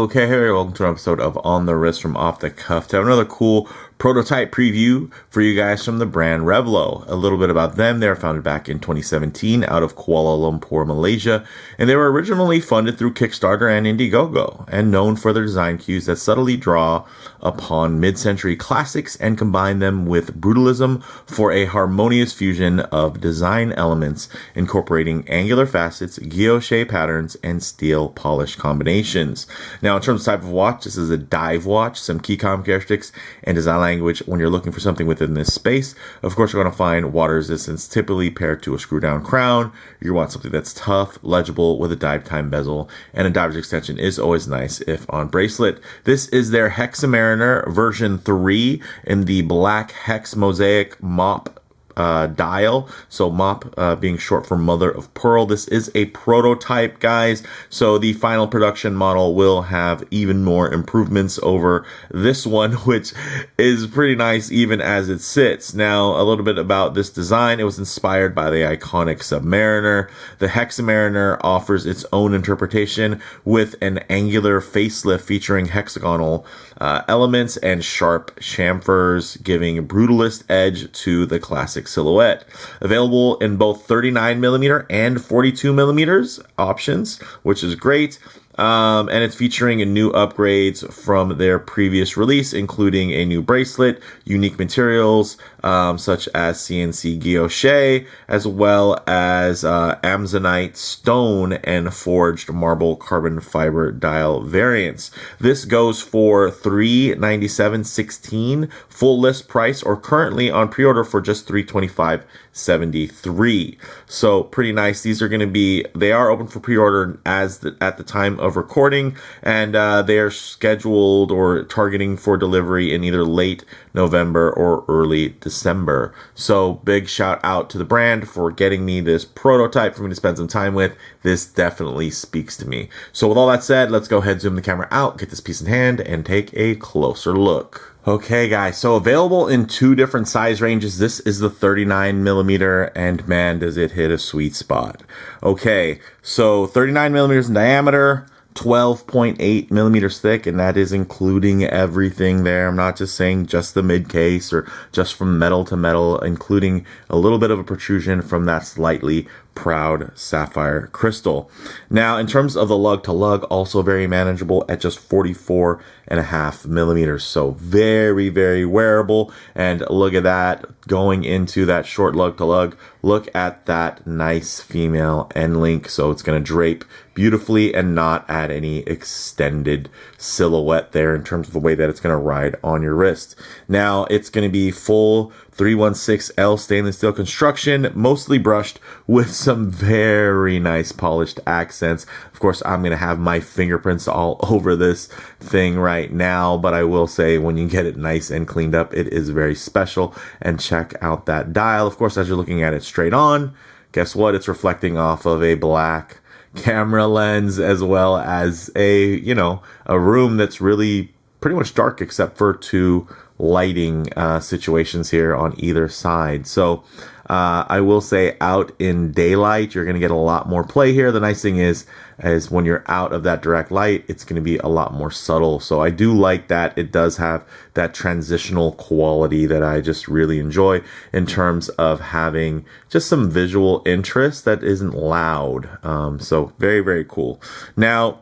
Okay, hey, welcome to an episode of On the Wrist from Off the Cuff. To have another cool prototype preview for you guys from the brand Revelot. A little bit about them. They were founded back in 2017 out of Kuala Lumpur, Malaysia, and they were originally funded through Kickstarter and Indiegogo, and known for their design cues that subtly draw upon mid-century classics and combine them with brutalism for a harmonious fusion of design elements, incorporating angular facets, guilloche patterns, and steel polish combinations. Now, in terms of type of watch, this is a dive watch, some key characteristics and design language when you're looking for something within this space. Of course, you're going to find water resistance typically paired to a screw down crown. You want something that's tough, legible with a dive time bezel, and a diver's extension is always nice if on bracelet. This is their Hexmariner version 3 in the black hex mosaic MoP dial. So MoP being short for mother of pearl. This is a prototype, guys. So the final production model will have even more improvements over this one, which is pretty nice even as it sits. Now, a little bit about this design. It was inspired by the iconic Submariner. The Hexmariner offers its own interpretation with an angular facelift featuring hexagonal elements and sharp chamfers, giving a brutalist edge to the classic silhouette. Available in both 39mm and 42mm options, which is great. And it's featuring new upgrades from their previous release, including a new bracelet, unique materials, such as CNC guilloche, as well as Amazonite stone and forged marble carbon fiber dial variants. This goes for $397.16 full list price, or currently on pre-order for just $325.73. So pretty nice. These are going to be, they are open for pre-order at the time of recording, and they are scheduled or targeting for delivery in either late November or early December. So big shout out to the brand for getting me this prototype for me to spend some time with. This definitely speaks to me. So with all that said, let's go ahead, zoom the camera out, get this piece in hand, and take a closer look. Okay, guys, so available in two different size ranges. This is the 39mm, and man, does it hit a sweet spot. Okay, so 39mm in diameter, 12.8mm thick, and that is including everything there. I'm not just saying just the mid case or just from metal to metal, including a little bit of a protrusion from that slightly proud sapphire crystal. Now, in terms of the lug to lug, also very manageable at just 44.5mm. So very, very wearable. And look at that, going into that short lug to lug. Look at that nice female end link. So it's going to drape beautifully and not add any extended silhouette there in terms of the way that it's going to ride on your wrist. Now, it's going to be full 316L stainless steel construction, mostly brushed with some very nice polished accents. Of course, I'm going to have my fingerprints all over this thing right now, but I will say when you get it nice and cleaned up, it is very special. And check out that dial. Of course, as you're looking at it straight on, guess what? It's reflecting off of a black camera lens, as well as a room that's really pretty much dark except for two lighting situations here on either side. So I will say out in daylight, you're going to get a lot more play here. The nice thing is when you're out of that direct light, it's going to be a lot more subtle. So I do like that. It does have that transitional quality that I just really enjoy in terms of having just some visual interest that isn't loud. So very, very cool. Now,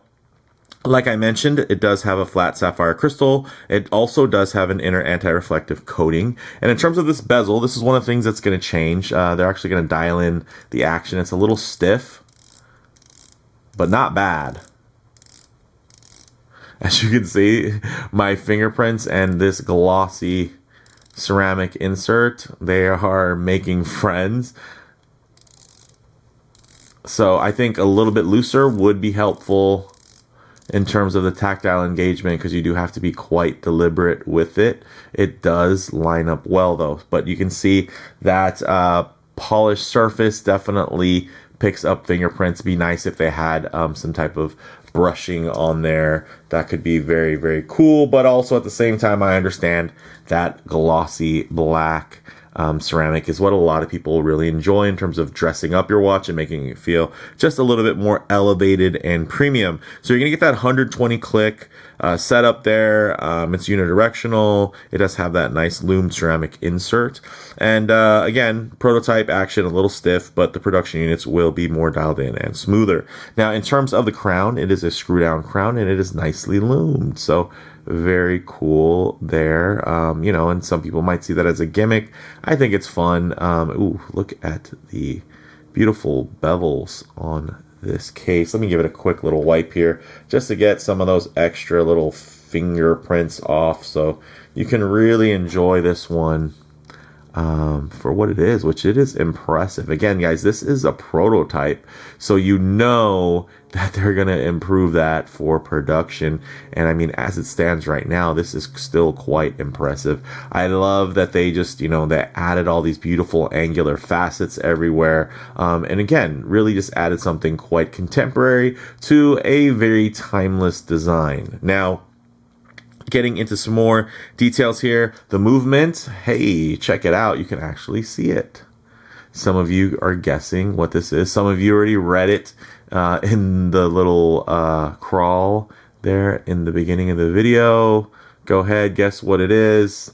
like I mentioned, it does have a flat sapphire crystal. It also does have an inner anti-reflective coating. And in terms of this bezel, this is one of the things that's going to change. They're actually going to dial in the action. It's a little stiff, but not bad. As you can see, my fingerprints and this glossy ceramic insert, they are making friends. So I think a little bit looser would be helpful in terms of the tactile engagement, because you do have to be quite deliberate with it. It does line up well though, but you can see that polished surface definitely picks up fingerprints. Be nice if they had some type of brushing on there. That could be very, very cool, but also at the same time, I understand that glossy black ceramic is what a lot of people really enjoy in terms of dressing up your watch and making it feel just a little bit more elevated and premium. So you're going to get that 120 click setup there. It's unidirectional. It does have that nice Lume ceramic insert. And again, prototype action, a little stiff, but the production units will be more dialed in and smoother. Now, in terms of the crown, it is a screw down crown and it is nicely loomed. So very cool there. You know, and some people might see that as a gimmick. I think it's fun. Ooh, look at the beautiful bevels on this case. Let me give it a quick little wipe here just to get some of those extra little fingerprints off so you can really enjoy this one for what it is, which it is impressive. Again, guys, this is a prototype, so you know that they're going to improve that for production. And I mean, as it stands right now, this is still quite impressive. I love that they just, you know, they added all these beautiful angular facets everywhere. And again, really just added something quite contemporary to a very timeless design. Now, getting into some more details here, the movement, hey, check it out. You can actually see it. Some of you are guessing what this is. Some of you already read it in the little crawl there in the beginning of the video. Go ahead, guess what it is.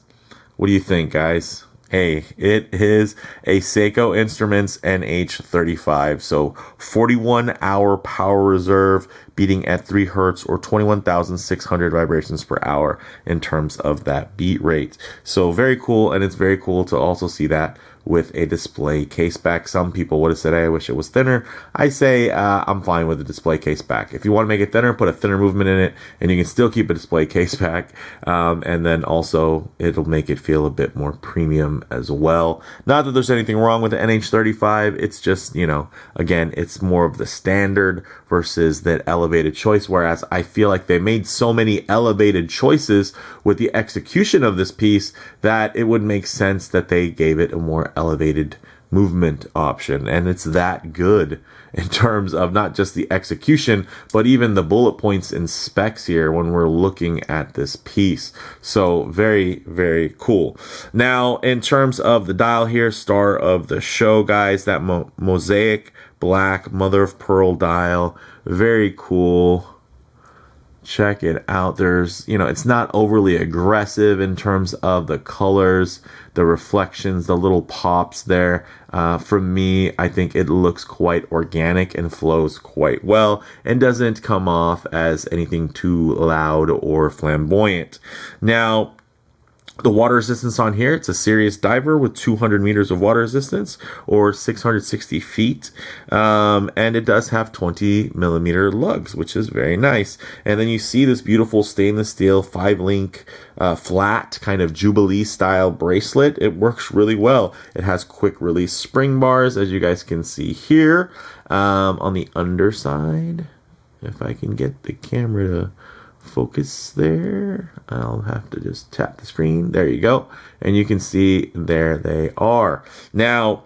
What do you think, guys? Hey, it is a Seiko Instruments NH35. So 41-hour power reserve, beating at 3 hertz or 21,600 vibrations per hour in terms of that beat rate. So very cool, and it's very cool to also see that with a display case back. Some people would have said, hey, I wish it was thinner. I say I'm fine with the display case back. If you want to make it thinner, put a thinner movement in it, and you can still keep a display case back. And then also it'll make it feel a bit more premium as well. Not that there's anything wrong with the NH35. It's just, you know, again, it's more of the standard versus that elevated choice. Whereas I feel like they made so many elevated choices with the execution of this piece that it would make sense that they gave it a more elevated movement option. And it's that good in terms of not just the execution, but even the bullet points and specs here when we're looking at this piece. So very, very cool. Now, in terms of the dial here, star of the show, guys, that Mosaic black mother of pearl dial, very cool. Check it out. There's, you know, it's not overly aggressive in terms of the colors, the reflections, the little pops there. For me, I think it looks quite organic and flows quite well and doesn't come off as anything too loud or flamboyant. Now, the water resistance on here, it's a serious diver with 200 meters of water resistance or 660 feet. And it does have 20 millimeter lugs, which is very nice. And then you see this beautiful stainless steel 5-link flat kind of Jubilee style bracelet. It works really well. It has quick release spring bars, as you guys can see here. On the underside, if I can get the camera to focus there, I'll have to just tap the screen. There you go. And you can see there they are. Now,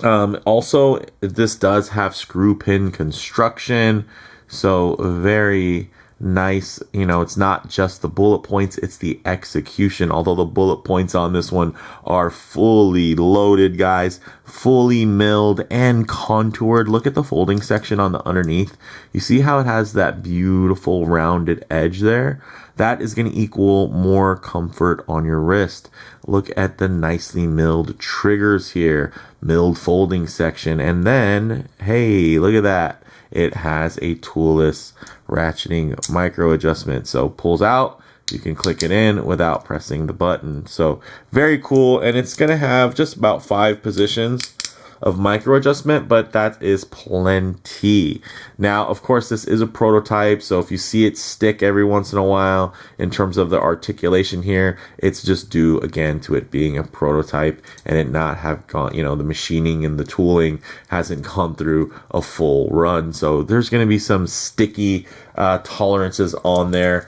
also, this does have screw pin construction. So very nice. You know, it's not just the bullet points, it's the execution. Although the bullet points on this one are fully loaded, guys, fully milled and contoured. Look at the folding section on the underneath. You see how it has that beautiful rounded edge there? That is going to equal more comfort on your wrist. Look at the nicely milled triggers here, milled folding section. And then, hey, look at that. It has a toolless ratcheting micro adjustment. So pulls out, you can click it in without pressing the button. So very cool. And it's going to have just about 5 positions of micro adjustment, but that is plenty. Now, of course, this is a prototype, so if you see it stick every once in a while in terms of the articulation here, it's just due again to it being a prototype and it not have gone, you know, the machining and the tooling hasn't gone through a full run. So there's going to be some sticky tolerances on there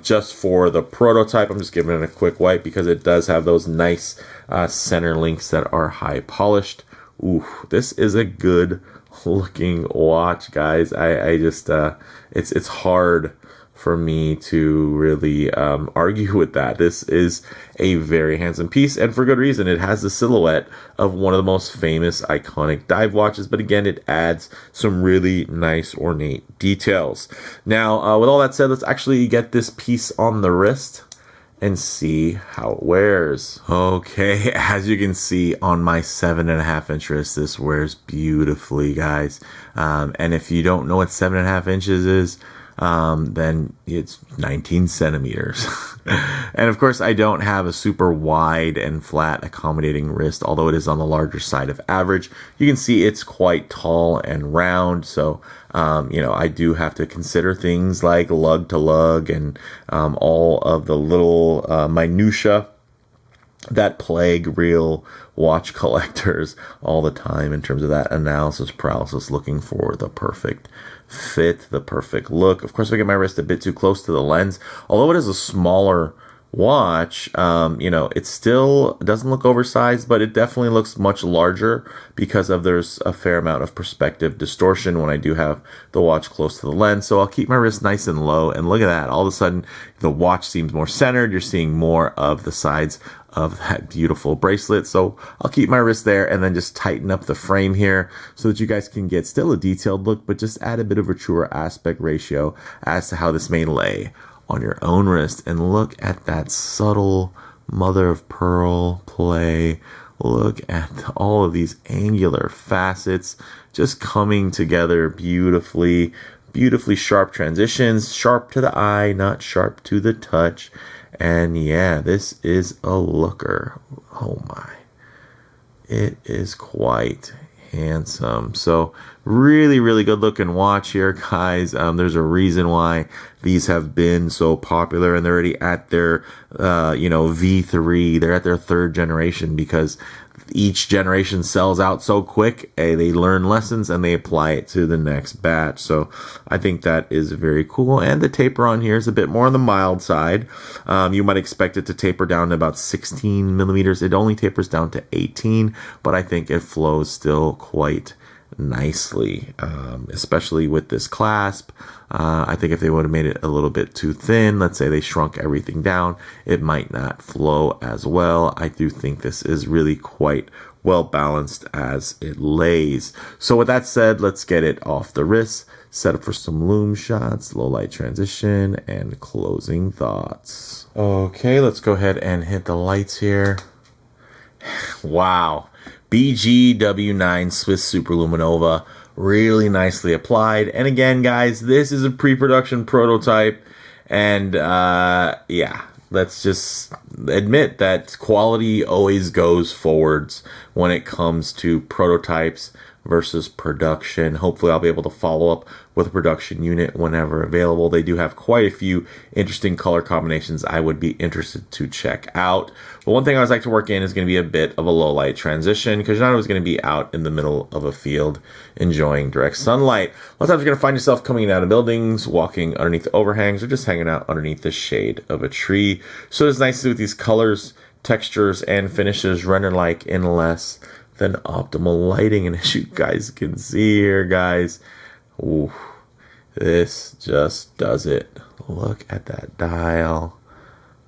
just for the prototype. I'm just giving it a quick wipe because it does have those nice center links that are high polished. Ooh, this is a good looking watch, guys. I just it's hard for me to really argue with that. This is a very handsome piece, and for good reason. It has the silhouette of one of the most famous iconic dive watches, but again, it adds some really nice ornate details. Now, with all that said, let's actually get this piece on the wrist and see how it wears. Okay, as you can see on my 7.5-inch wrist, this wears beautifully, guys. And if you don't know what 7.5 inches is, then it's 19 centimeters. And of course, I don't have a super wide and flat accommodating wrist, although it is on the larger side of average. You can see it's quite tall and round, so I do have to consider things like lug to lug and all of the little minutia that plague real watch collectors all the time in terms of that analysis paralysis, looking for the perfect fit, the perfect look. Of course, if I get my wrist a bit too close to the lens, although it is a smaller watch, it still doesn't look oversized, but it definitely looks much larger because there's a fair amount of perspective distortion when I do have the watch close to the lens. So I'll keep my wrist nice and low, and look at that. All of a sudden, the watch seems more centered. You're seeing more of the sides of that beautiful bracelet. So I'll keep my wrist there and then just tighten up the frame here so that you guys can get still a detailed look, but just add a bit of a truer aspect ratio as to how this may lay on your own wrist. And look at that subtle mother of pearl play. Look at all of these angular facets just coming together beautifully. Beautifully sharp transitions, sharp to the eye, not sharp to the touch. And yeah, this is a looker. Oh my. It is quite handsome. So really, really good looking watch here, guys. There's a reason why these have been so popular, and they're already at their, V3. They're at their third generation because each generation sells out so quick. They learn lessons and they apply it to the next batch. So I think that is very cool. And the taper on here is a bit more on the mild side. You might expect it to taper down to about 16 millimeters. It only tapers down to 18, but I think it flows still quite nicely, especially with this clasp. I think if they would have made it a little bit too thin, let's say they shrunk everything down, it might not flow as well. I do think this is really quite well balanced as it lays. So with that said, let's get it off the wrist, set up for some Lume shots, low light transition, and closing thoughts. Okay, let's go ahead and hit the lights here. Wow. BGW9 Swiss Superluminova, really nicely applied. And again, guys, this is a pre-production prototype, and let's just admit that quality always goes forwards when it comes to prototypes versus production. Hopefully I'll be able to follow up with a production unit whenever available. They do have quite a few interesting color combinations I would be interested to check out. But one thing I always like to work in is going to be a bit of a low light transition, because you're not always going to be out in the middle of a field enjoying direct sunlight. A lot of times you're going to find yourself coming out of buildings, walking underneath overhangs, or just hanging out underneath the shade of a tree. So it's nice to see with these colors, textures, and finishes render like in less than optimal lighting. And as you guys can see here, guys, ooh, this just does it. Look at that dial,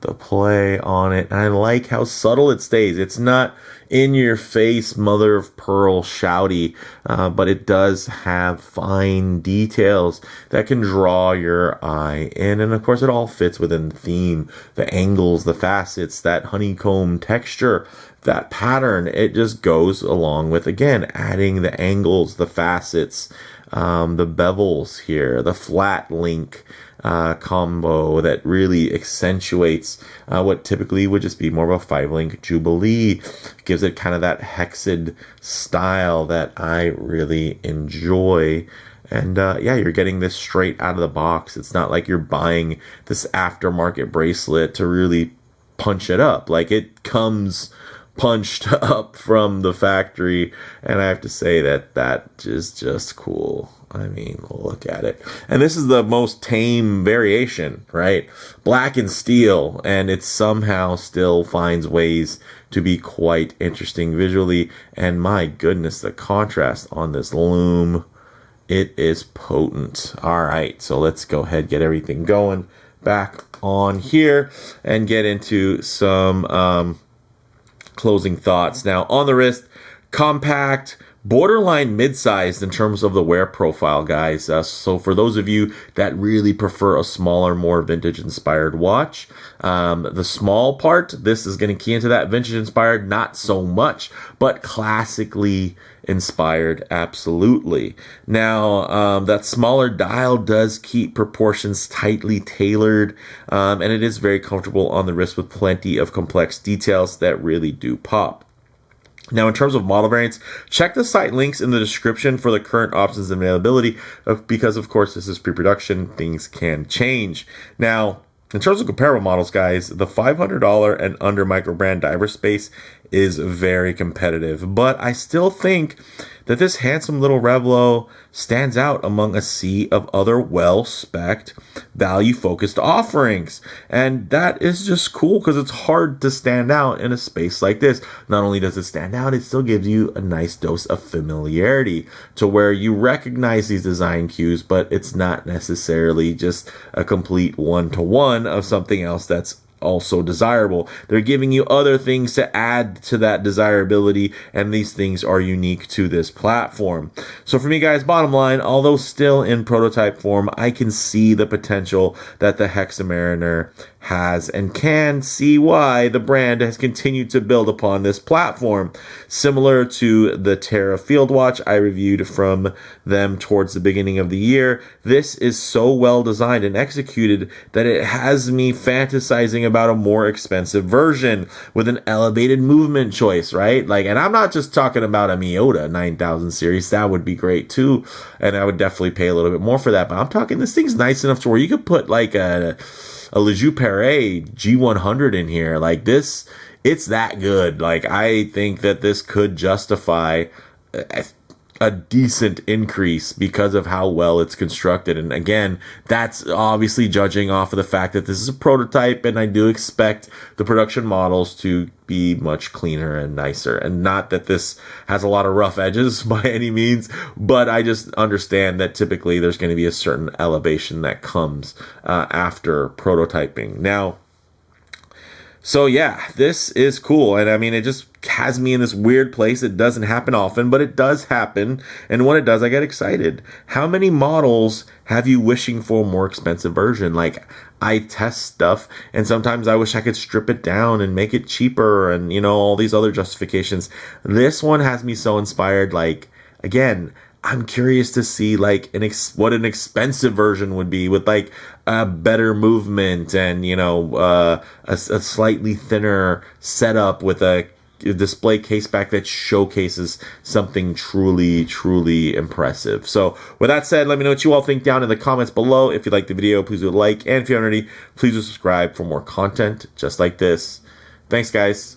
the play on it. And I like how subtle it stays. It's not in your face, mother of pearl shouty, but it does have fine details that can draw your eye in. And of course, it all fits within the theme, the angles, the facets, that honeycomb texture, that pattern. It just goes along with, again, adding the angles, the facets, the bevels here, the flat link combo that really accentuates what typically would just be more of a 5-link Jubilee. Gives it kind of that hexed style that I really enjoy. And you're getting this straight out of the box. It's not like you're buying this aftermarket bracelet to really punch it up. Like, it comes punched up from the factory, and I have to say that is just cool. I mean, look at it. And this is the most tame variation, right? Black and steel, and it somehow still finds ways to be quite interesting visually. And my goodness, the contrast on this Lume it is potent. All right, so let's go ahead, get everything going back on here and get into some closing thoughts. Now, on the wrist, compact, borderline mid-sized in terms of the wear profile, guys. So for those of you that really prefer a smaller, more vintage-inspired watch, the small part, this is going to key into that vintage-inspired, not so much, but classically inspired, absolutely. Now, that smaller dial does keep proportions tightly tailored, and it is very comfortable on the wrist with plenty of complex details that really do pop. Now, in terms of model variants, check the site links in the description for the current options and availability, because, of course, this is pre-production. Things can change. Now, in terms of comparable models, guys, the $500 and under microbrand diver space is very competitive, but I still think that this handsome little Revelot stands out among a sea of other well-spec'd, value-focused offerings. And that is just cool because it's hard to stand out in a space like this. Not only does it stand out, it still gives you a nice dose of familiarity to where you recognize these design cues, but it's not necessarily just a complete one-to-one of something else that's also desirable. They're giving you other things to add to that desirability, and these things are unique to this platform. So for me, guys, bottom line, although still in prototype form, I can see the potential that the Hexmariner has and can see why the brand has continued to build upon this platform. Similar to the Terra field watch I reviewed from them towards the beginning of the year, this is so well designed and executed that it has me fantasizing about a more expensive version with an elevated movement choice, right? Like, and I'm not just talking about a Miyota 9000 series. That would be great too, and I would definitely pay a little bit more for that, but I'm talking this thing's nice enough to where you could put like a Lejeune Perret G100 in here. Like this, it's that good. Like, I think that this could justify a decent increase because of how well it's constructed. And again, that's obviously judging off of the fact that this is a prototype, and I do expect the production models to be much cleaner and nicer. And not that this has a lot of rough edges by any means, but I just understand that typically there's going to be a certain elevation that comes after prototyping. Now, so yeah, this is cool. And I mean, it just has me in this weird place. It doesn't happen often, but it does happen. And when it does, I get excited. How many models have you wishing for a more expensive version? Like, I test stuff, and sometimes I wish I could strip it down and make it cheaper and, you know, all these other justifications. This one has me so inspired. Like, again, I'm curious to see like what an expensive version would be with like a better movement and, you know, a slightly thinner setup with a display case back that showcases something truly, truly impressive. So with that said, let me know what you all think down in the comments below. If you liked the video, please do a like. And if you're already, please do subscribe for more content just like this. Thanks, guys.